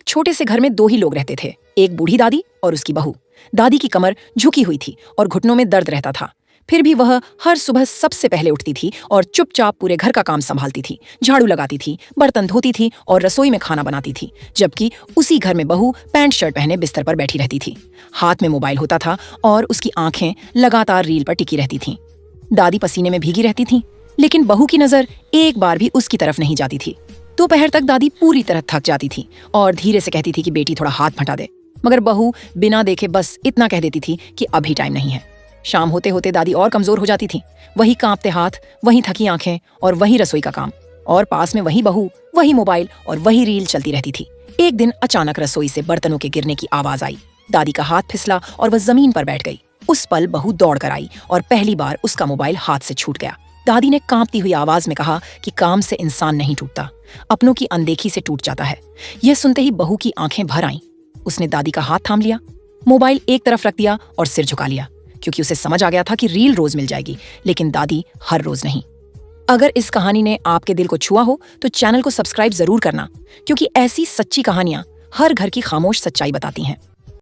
छोटे से घर में दो ही लोग रहते थे, एक बूढ़ी दादी और उसकी बहू। दादी की कमर झुकी हुई थी और घुटनों में दर्द रहता था। फिर भी वह हर सुबह सबसे पहले उठती थी और चुपचाप पूरे घर का काम संभालती थी, झाड़ू लगाती थी, बर्तन धोती थी और रसोई में खाना बनाती थी, जबकि उसी घर में बहू पैंट शर्ट पहने बिस्तर पर बैठी रहती थी। हाथ में मोबाइल होता था और उसकी आंखें लगातार रील पर टिकी रहती थीं। दादी पसीने में भीगी रहती थी, लेकिन बहू की नजर एक बार भी उसकी तरफ नहीं जाती थी। दोपहर तक दादी पूरी तरह थक जाती थी और धीरे से कहती थी कि बेटी थोड़ा हाथ हटा दे, मगर बहू बिना देखे बस इतना कह देती थी कि अभी टाइम नहीं है। शाम होते होते दादी और कमजोर हो जाती थी। वही कांपते हाथ, वही थकी आंखें और वही रसोई का काम, और पास में वही बहू, वही मोबाइल और वही रील चलती रहती थी। एक दिन अचानक रसोई से बर्तनों के गिरने की आवाज आई। दादी का हाथ फिसला और वह जमीन पर बैठ गई। उस पल बहू दौड़ कर आई और पहली बार उसका मोबाइल हाथ से छूट गया। दादी ने कांपती हुई आवाज में कहा कि काम से इंसान नहीं टूटता, अपनों की अनदेखी से टूट जाता है। यह सुनते ही बहू की आंखें भर आईं। उसने दादी का हाथ थाम लिया, मोबाइल एक तरफ रख दिया और सिर झुका लिया, क्योंकि उसे समझ आ गया था कि रील रोज मिल जाएगी, लेकिन दादी हर रोज नहीं। अगर इस कहानी ने आपके दिल को छुआ हो तो चैनल को सब्सक्राइब जरूर करना, क्योंकि ऐसी सच्ची कहानियां हर घर की खामोश सच्चाई बताती हैं।